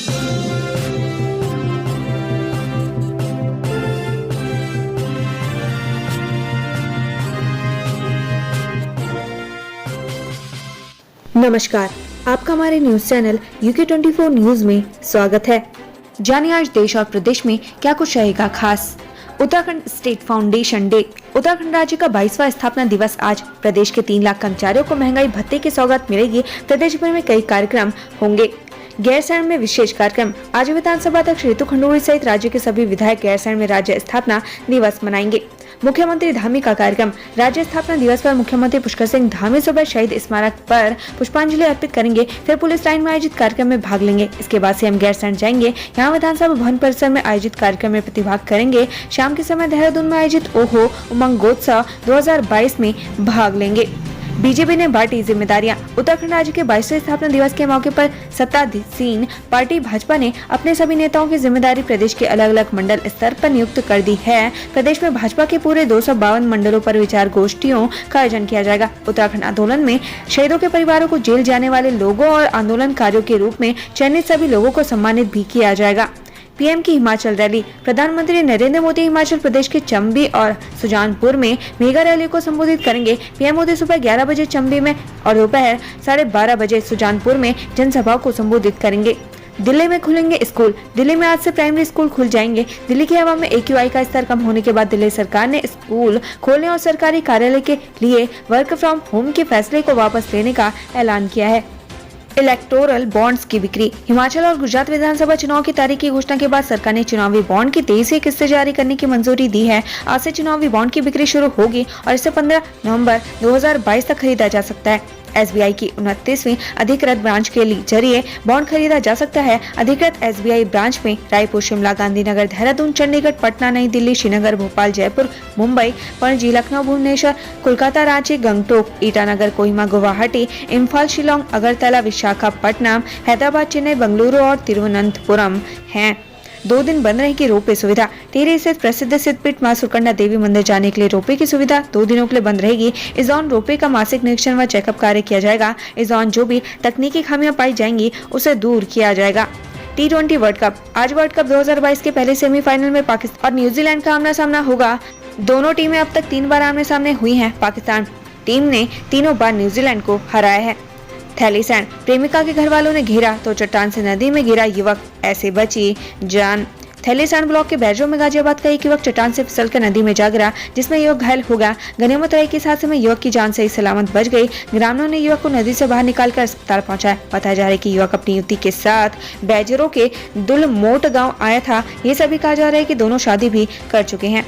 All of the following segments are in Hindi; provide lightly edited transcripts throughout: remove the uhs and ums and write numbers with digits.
नमस्कार, आपका हमारे न्यूज चैनल UK24 न्यूज में स्वागत है। जानिए आज देश और प्रदेश में क्या कुछ रहेगा खास। Uttarakhand state foundation day. Uttarakhand राज्य का 22वां स्थापना दिवस आज। प्रदेश के 3 लाख कर्मचारियों को महंगाई भत्ते की सौगात मिलेगी। प्रदेश भर में कई कार्यक्रम होंगे। गैरसैंण में विशेष कार्यक्रम। आज विधानसभा अध्यक्ष रितु खंडूड़ी सहित राज्य के सभी विधायक गैरसैंण में राज्य स्थापना दिवस मनाएंगे। मुख्यमंत्री धामी का कार्यक्रम। राज्य स्थापना दिवस पर मुख्यमंत्री पुष्कर सिंह धामी सुबह शहीद स्मारक पर पुष्पांजलि अर्पित करेंगे, फिर पुलिस लाइन में आयोजित कार्यक्रम में भाग लेंगे। इसके बाद सीएम गैरसैंण जाएंगे। यहाँ विधानसभा भवन परिसर में आयोजित कार्यक्रम में प्रतिभाग करेंगे। शाम के समय देहरादून में आयोजित ओहो उमंगोत्सव 2022 में भाग लेंगे। बीजेपी ने बांटी जिम्मेदारियां। उत्तराखंड राज्य के 22वें स्थापना दिवस के मौके पर सत्तासीन पार्टी भाजपा ने अपने सभी नेताओं की जिम्मेदारी प्रदेश के अलग अलग मंडल स्तर पर नियुक्त कर दी है। प्रदेश में भाजपा के पूरे 252 मंडलों पर विचार गोष्ठियों का आयोजन किया जाएगा। उत्तराखंड आंदोलन में शहीदों के परिवारों को जेल जाने वाले लोगों और आंदोलनकारियों के रूप में चयनित सभी लोगों को सम्मानित भी किया जाएगा। पीएम की हिमाचल रैली। प्रधानमंत्री नरेंद्र मोदी हिमाचल प्रदेश के चंबी और सुजानपुर में मेगा रैली को संबोधित करेंगे। पीएम मोदी सुबह 11 बजे चंबी में और दोपहर 12:30 बजे सुजानपुर में जनसभा को संबोधित करेंगे। दिल्ली में खुलेंगे स्कूल। दिल्ली में आज से प्राइमरी स्कूल खुल जाएंगे। दिल्ली की हवा में AQI का स्तर कम होने के बाद दिल्ली सरकार ने स्कूल खोलने और सरकारी कार्यालय के लिए वर्क फ्रॉम होम के फैसले को वापस लेने का ऐलान किया है। इलेक्टोरल बॉन्ड्स की बिक्री। हिमाचल और गुजरात विधानसभा चुनाव की तारीख की घोषणा के बाद सरकार ने चुनावी बॉन्ड की 23 किस्तें जारी करने की मंजूरी दी है। आज से चुनावी बॉन्ड की बिक्री शुरू होगी और इसे 15 नवंबर 2022 तक खरीदा जा सकता है। SBI की 29वीं अधिकृत ब्रांच के जरिए बॉन्ड खरीदा जा सकता है। अधिकृत SBI ब्रांच में रायपुर, शिमला, गांधीनगर, देहरादून, चंडीगढ़, पटना, नई दिल्ली, श्रीनगर, भोपाल, जयपुर, मुंबई, पणजी, लखनऊ, भुवनेश्वर, कोलकाता, रांची, गंगटोक, ईटानगर, कोहिमा, गुवाहाटी, इम्फाल, शिलोंग, अगरतला, विशाखापट्टनम, हैदराबाद, चेन्नई, बेंगलुरु और तिरुवनंतपुरम हैं। 2 दिन बंद रहेगी रोपवे सुविधा। टिहरी स्थित प्रसिद्ध सिद्धपीठ मां सुरकंडा देवी मंदिर जाने के लिए रोपवे की सुविधा 2 दिनों के लिए बंद रहेगी। इस दौरान रोपवे का मासिक निरीक्षण व चेकअप कार्य किया जाएगा। इस दौरान जो भी तकनीकी खामियां पाई जाएंगी उसे दूर किया जाएगा। T20 world cup. आज वर्ल्ड कप 2022 के पहले सेमीफाइनल में पाकिस्तान और न्यूजीलैंड का आमना सामना होगा। दोनों टीमें अब तक 3 बार आमने सामने हुई है। पाकिस्तान टीम ने तीनों बार न्यूजीलैंड को हराया है। थैलीसैंण। प्रेमिका के घर वालों ने घेरा तो चट्टान से नदी में गिरा युवक, ऐसे बची जान। थैलीसैंण ब्लॉक के बैजो में गाजियाबाद का एक युवक चट्टान से फिसलकर नदी में जा गिरा, जिसमें युवक घायल हो गया। गनीमत रही कि इस हादसे में युवक की जान सही सलामत बच गई। ग्रामीणों ने युवक को नदी से बाहर निकालकर अस्पताल पहुंचाया। बताया जा रहा है कि युवक अपनी युवती के साथ बैजरो के दुलमोट गाँव आया था। ये सभी कहा जा रहा है कि दोनों शादी भी कर चुके हैं।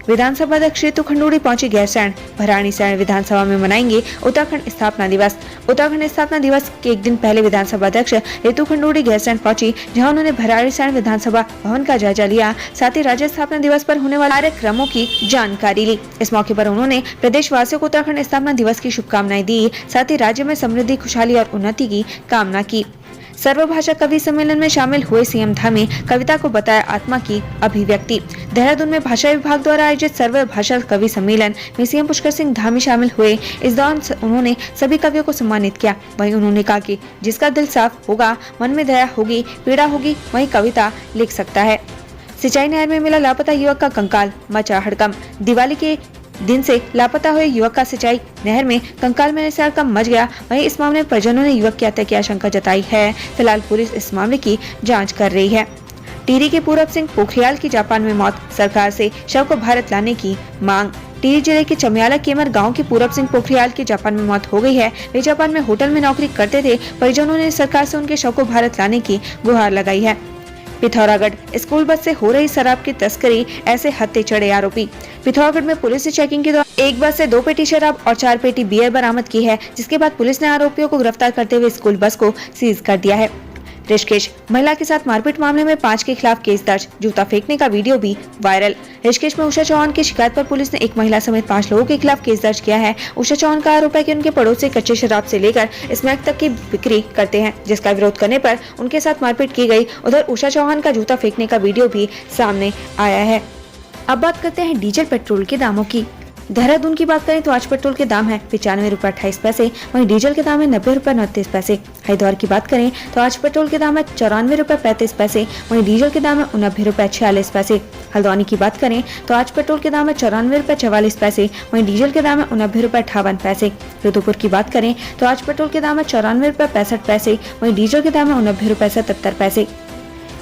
विधानसभा अध्यक्ष रितु खंडूड़ी पहुंची गैरसैंण। भराड़ीसैंण विधानसभा में मनाएंगे उत्तराखंड स्थापना दिवस। उत्तराखंड स्थापना दिवस के एक दिन पहले विधानसभा अध्यक्ष रितु खंडूड़ी गैरसैंण पहुंची, जहां उन्होंने भराड़ीसैंण विधानसभा भवन का जायजा लिया। साथ ही राज्य स्थापना दिवस पर होने वाले कार्यक्रमों की जानकारी ली। इस मौके पर उन्होंने प्रदेशवासियों को उत्तराखंड स्थापना दिवस की शुभकामनाएं दी। साथ ही राज्य में समृद्धि, खुशहाली और उन्नति की कामना की। सर्वभाषा कवि सम्मेलन में शामिल हुए सीएम धामी कविता को बताया आत्मा की अभिव्यक्ति। देहरादून में भाषा विभाग द्वारा आयोजित सर्वभाषा कवि सम्मेलन में सीएम पुष्कर सिंह धामी शामिल हुए। इस दौरान उन्होंने सभी कवियों को सम्मानित किया। वहीं उन्होंने कहा कि जिसका दिल साफ होगा, मन में दया होगी, पीड़ा होगी, वही कविता लिख सकता है। सिंचाई नहर में मिला लापता युवक का कंकाल, मचा हड़कंप। दिवाली के दिन से लापता हुए युवक का सिंचाई नहर में कंकाल मिलने से हड़कंप मच गया। वहीं इस मामले में परिजनों ने युवक की हत्या की आशंका जताई है। फिलहाल पुलिस इस मामले की जांच कर रही है। टिहरी के पूरब सिंह पोखरियाल की जापान में मौत। सरकार से शव को भारत लाने की मांग। टिहरी जिले के चमियाला केमर गांव के पूरब सिंह पोखरियाल की जापान में मौत हो गई है। वे जापान में होटल में नौकरी करते थे। परिजनों ने सरकार से उनके शव को भारत लाने की गुहार लगाई है। पिथौरागढ़। स्कूल बस से हो रही शराब की तस्करी, ऐसे हत्थे चढ़े आरोपी। पिथौरागढ़ में पुलिस ने चेकिंग के दौरान एक बस से 2 पेटी शराब और 4 पेटी बियर बरामद की है, जिसके बाद पुलिस ने आरोपियों को गिरफ्तार करते हुए स्कूल बस को सीज कर दिया है। ऋषिकेश। महिला के साथ मारपीट मामले में 5 के खिलाफ केस दर्ज। जूता फेंकने का वीडियो भी वायरल। ऋषिकेश में उषा चौहान की शिकायत पर पुलिस ने एक महिला समेत 5 लोगों के खिलाफ केस दर्ज किया है। उषा चौहान का आरोप है कि उनके पड़ोसी कच्चे शराब से लेकर स्मैक तक की बिक्री करते हैं, जिसका विरोध करने पर उनके साथ मारपीट की गई। उधर उषा चौहान का जूता फेंकने का वीडियो भी सामने आया है। अब बात करते हैं डीजल पेट्रोल के दामों की। देहरादून की बात करें तो आज पेट्रोल के दाम है 95 रुपए 28 पैसे, वहीं डीजल के दाम है 90 रुपए 29 पैसे। हरिद्वार की बात करें तो आज पेट्रोल के दाम है 94 रुपए 35 पैसे, वहीं डीजल के दाम है 89 रुपए 46 पैसे। हल्द्वानी की बात करें तो आज पेट्रोल के दाम है 94 रुपए 44 पैसे, वहीं डीजल के दाम है 89 रुपए 58 पैसे। रुद्रपुर की बात करें तो आज पेट्रोल के दाम है 94 रुपए 65 पैसे, वहीं डीजल के दाम है 89 रुपए 77 पैसे।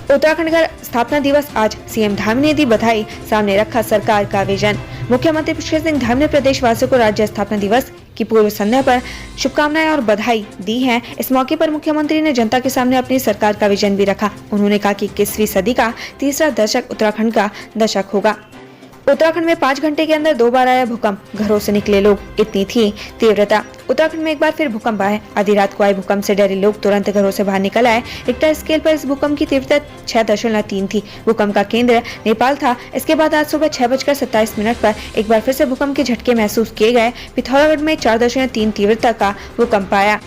उत्तराखंड का स्थापना दिवस आज सीएम धामी ने दी बधाई, सामने रखा सरकार का विजन। मुख्यमंत्री पुष्कर सिंह धामी ने प्रदेशवासियों को राज्य स्थापना दिवस की पूर्व संध्या पर शुभकामनाएं और बधाई दी है। इस मौके पर मुख्यमंत्री ने जनता के सामने अपनी सरकार का विजन भी रखा। उन्होंने कहा कि 21वीं सदी का तीसरा दशक उत्तराखंड का दशक होगा। उत्तराखंड में 5 घंटे के अंदर 2 बार आया भूकंप, घरों से निकले लोग, इतनी थी तीव्रता। उत्तराखंड में एक बार फिर भूकंप आया। आधी रात को आए भूकंप से डरे लोग तुरंत घरों से बाहर निकल आए। रिक्टर स्केल पर इस भूकंप की तीव्रता 6.3 थी। भूकंप का केंद्र नेपाल था। इसके बाद आज सुबह 6:27 पर एक बार फिर से भूकंप के झटके महसूस किए गए। पिथौरागढ़ में 4.3 तीव्रता का भूकंप आया।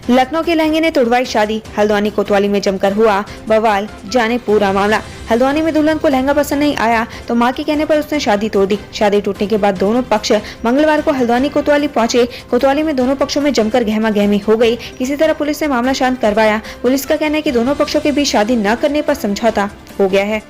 लखनऊ के लहंगे ने तोड़वाई शादी, हल्द्वानी कोतवाली में जमकर हुआ बवाल, जाने पूरा मामला। हल्द्वानी में दुल्हन को लहंगा पसंद नहीं आया तो मां के कहने पर उसने शादी तोड़ दी। शादी टूटने के बाद दोनों पक्ष मंगलवार को हल्द्वानी कोतवाली पहुंचे। कोतवाली में दोनों पक्षों में जमकर गहमा गहमी हो गई। किसी तरह पुलिस ने मामला शांत करवाया। पुलिस का कहना है कि दोनों पक्षों के बीच शादी न करने पर समझौता हो गया है।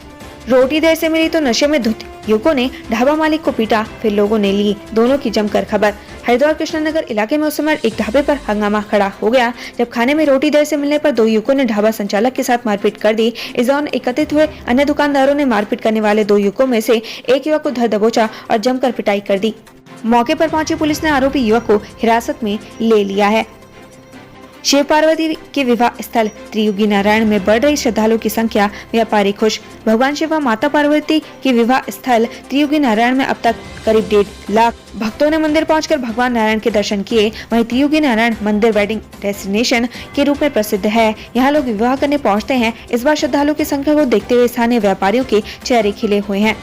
रोटी देर से मिली तो नशे में धुत युवकों ने ढाबा मालिक को पीटा, फिर लोगों ने ली दोनों की जमकर खबर। हरिद्वार कृष्णनगर इलाके में उस समय एक ढाबे पर हंगामा खड़ा हो गया जब खाने में रोटी देर से मिलने पर 2 युवकों ने ढाबा संचालक के साथ मारपीट कर दी। इस दौरान एकत्रित हुए अन्य दुकानदारों ने मारपीट करने वाले 2 युवकों में से एक युवक को धर दबोचा और जमकर पिटाई कर दी। मौके पर पहुंची पुलिस ने आरोपी युवक को हिरासत में ले लिया है। शिव पार्वती के विवाह स्थल त्रियुगी नारायण में बढ़ रही श्रद्धालुओं की संख्या, व्यापारी खुश। भगवान शिव व माता पार्वती के विवाह स्थल त्रियुगी नारायण में अब तक करीब 1.5 लाख भक्तों ने मंदिर पहुंचकर भगवान नारायण के दर्शन किए। वहीं त्रियुगी नारायण मंदिर वेडिंग डेस्टिनेशन के रूप में प्रसिद्ध है। यहाँ लोग विवाह करने पहुँचते हैं। इस बार श्रद्धालुओं की संख्या को देखते हुए स्थानीय व्यापारियों के चेहरे खिले हुए हैं।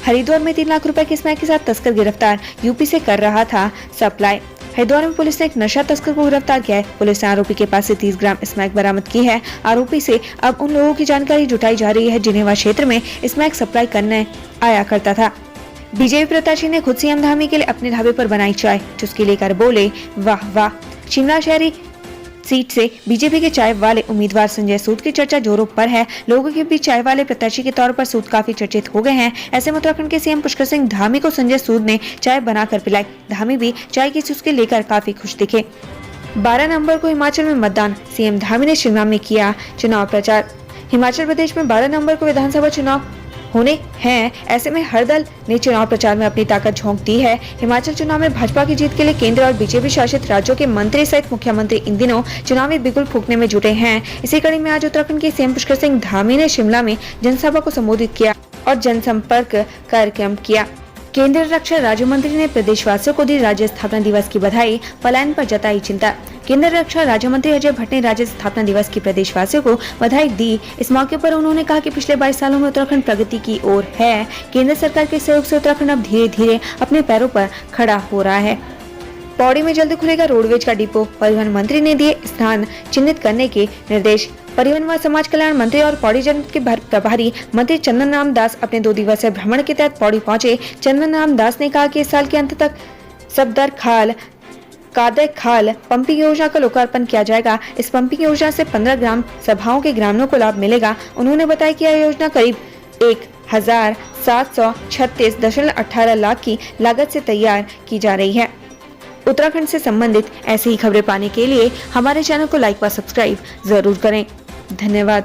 हरिद्वार में 3 लाख रुपए की स्मैक के साथ तस्कर गिरफ्तार, यूपी से कर रहा था सप्लाई। हरिद्वार में पुलिस ने एक नशा तस्कर को गिरफ्तार किया है। पुलिस ने आरोपी के पास से 30 ग्राम स्मैक बरामद की है। आरोपी से अब उन लोगों की जानकारी जुटाई जा रही है जिन्हें वह क्षेत्र में स्मैक सप्लाई करने आया करता था। बीजेपी प्रत्याशी ने खुद सीएम धामी के लिए अपने ढाबे पर बनाई चाय, चुस्की लेकर बोले वाह वाह। शिमला शहरी सीट से बीजेपी के चाय वाले उम्मीदवार संजय सूद की चर्चा जोरों पर है। लोगों के बीच चाय वाले प्रत्याशी के तौर पर सूद काफी चर्चित हो गए हैं। ऐसे में उत्तराखंड के सीएम पुष्कर सिंह धामी को संजय सूद ने चाय बनाकर पिलाई। धामी भी चाय की चुस्की लेकर काफी खुश दिखे। 12 नवंबर को हिमाचल में मतदान, सीएम धामी ने शिमला में किया चुनाव प्रचार। हिमाचल प्रदेश में 12 नवंबर को विधानसभा चुनाव होने हैं। ऐसे में हर दल ने चुनाव प्रचार में अपनी ताकत झोंक दी है। हिमाचल चुनाव में भाजपा की जीत के लिए केंद्र और बीजेपी शासित राज्यों के मंत्री सहित मुख्यमंत्री इन दिनों चुनावी बिगुल फूंकने में जुटे हैं। इसी कड़ी में आज उत्तराखंड के सीएम पुष्कर सिंह धामी ने शिमला में जनसभा को संबोधित किया और जनसंपर्क कार्यक्रम किया। केंद्रीय रक्षा राज्य मंत्री ने प्रदेशवासियों को दी राज्य स्थापना दिवस की बधाई, पलायन पर जताई चिंता। केंद्रीय रक्षा राज्य मंत्री अजय भट्ट ने राज्य स्थापना दिवस की प्रदेशवासियों को बधाई दी। इस मौके पर उन्होंने कहा कि पिछले 22 सालों में उत्तराखंड प्रगति की ओर है। केंद्र सरकार के सहयोग से उत्तराखंड अब धीरे धीरे अपने पैरों पर खड़ा हो रहा है। पौड़ी में जल्द खुलेगा रोडवेज का डिपो, परिवहन मंत्री ने दिए स्थान चिन्हित करने के निर्देश। परिवहन व समाज कल्याण मंत्री और पौड़ी जनपद के प्रभारी मंत्री चंदन राम दास अपने 2 दिवसीय भ्रमण के तहत पौड़ी पहुंचे। चंदन राम दास ने कहा कि इस साल के अंत तक सबदर खाल कादर खाल पंपिंग योजना का लोकार्पण किया जाएगा। इस पंपिंग योजना से 15 ग्राम सभाओं के ग्रामीणों को लाभ मिलेगा। उन्होंने बताया कि यह योजना करीब 1,736.18 लाख की लागत से तैयार की जा रही है। उत्तराखंड से संबंधित ऐसी ही खबरें पाने के लिए हमारे चैनल को लाइक व सब्सक्राइब जरूर करें। धन्यवाद।